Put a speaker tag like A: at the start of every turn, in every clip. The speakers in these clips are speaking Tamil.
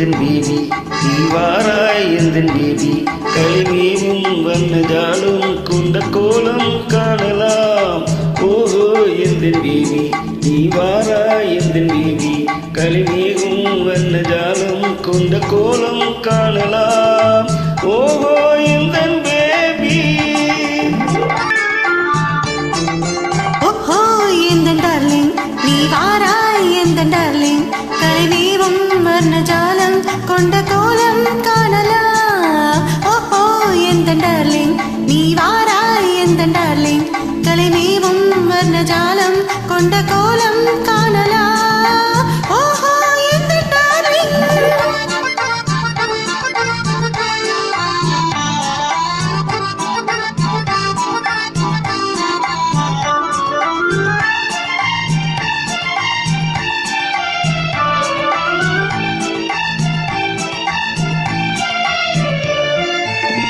A: எந்தன் பேபி நீ வாராய் எந்தன் பேபி களிமேவும் வண்ணஜாலும் கொண்ட கோலம் காணலாம். ஓஹோ எந்தன் பேபி நீ வாராய் எந்தன் பேபி களிமேவும் வண்ணஜாலும் கொண்ட கோலம் காணலாம். ஓஹோ எந்தன் பேபி
B: ஓஹோ எந்தன் டார்லிங் நீ வாராய் எந்தன் டார்லிங் களிமேவும் வர்ணஜாலம் கொண்ட கோலம் காணலாம். ஓஹோ எந்தன் டார்லிங் நீ வாராய் எந்தன் டார்லிங் களிமேவும் வர்ணஜாலம் கொண்ட கோலம் காணலாம். ஓஹோ எந்தன் டார்லிங்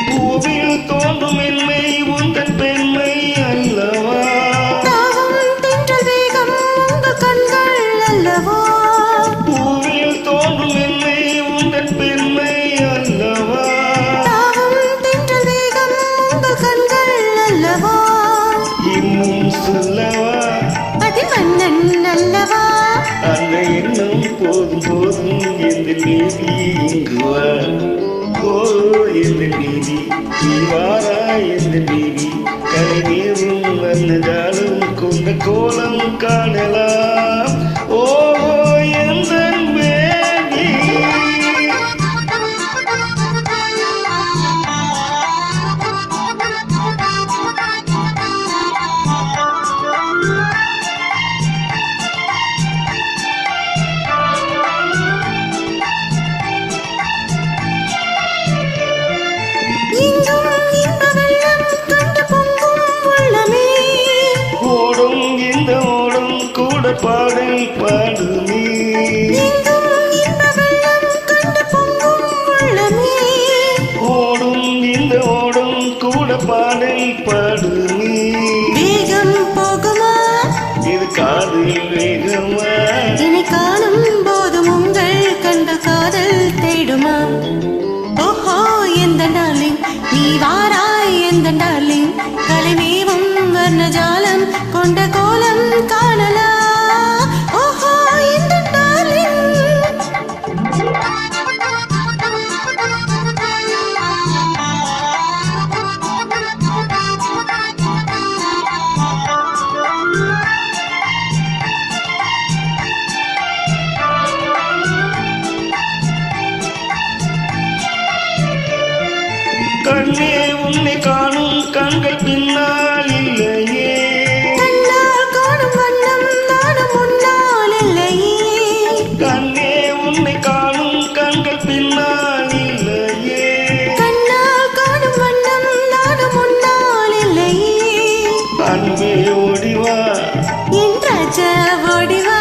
A: பூவில் தோன்றும் மென்மை உந்தன் பெண்மை அல்லவா.
B: தாவும் தென்றல் வேகம் உங்கள் கண்கள் அல்லவா.
A: பூவில் தோன்றும் மென்மை உந்தன் பெண்மை அல்லவா.
B: தாவும் தென்றல் வேகம் உங்கள் கண்கள் அல்லவா.
A: இன்னும் சொல்லவா
B: அது மன்னன் அல்லவா.
A: அந்த எண்ணம் போதும் போதும் எந்தன் பேபி இங்கு வா. ஓ எந்தன் பேபி நீ வாராய் எந்தன் பேபி கலைமேவும் வண்ணஜாலும் கொண்ட கோலம் காணலாம். ஓ எந்தன் பேபி
B: இங்கும் இன்ப வெள்ளம் கண்டு பொங்கும் உள்ளமே.
A: ஓடும் இந்த ஓடும் கூட பாடல் பாடுமே.
B: இங்கும் இன்ப வெள்ளம் கண்டு பொங்கும் உள்ளமே.
A: ஓடும் இந்த ஓடும் கூட பாடல் பாடுமே.
B: வேகம் போகுமா
A: இது காதில் வேகமா
B: என்னை காணும் போதும் உங்கள் கண்ட காதல் தேடுமா. ஓஹோ எந்தன் டார்லிங் நீ வாராய் எந்தன் டார்லிங் களிமேவும் வர்ணஜாலம் கொண்ட கோலம் காணலாம். ஓஹோ எந்தன் டார்லிங்
A: கண்ணே உன்னை காணும் கண்கள் பின்னால் இல்லையே.
B: கண்ணால் காணும் வண்ணம் நானும் முன்னால் இல்லையே.
A: கண்ணே உன்னை காணும் கண்கள் பின்னால் இல்லையே.
B: கண்ணால் காணும் வண்ணம் நானும் முன்னால் இல்லையே.
A: அன்பே ஓடிவா
B: என் ராஜா ஓடிவா.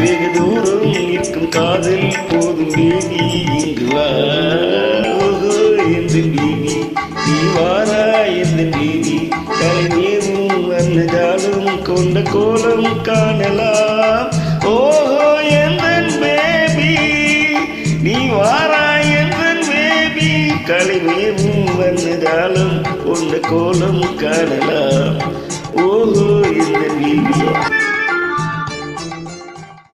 A: வெகு தூரம் இருக்கும் காதல் போதும் பேபி இங்கு வா. ஓஹோ எந்தன் பேபி நீ வாராய் எந்தன் பேபி கலைமேவும் வண்ணஜாலும் கொண்ட கோலம் காணலாம். ஓஹோ எந்தன் பேபி நீ வாராய் எந்தன் பேபி கலைமேவும் வண்ணஜாலும் கொண்ட கோலம் காணலாம். ஓஹோ எந்தன் பேபி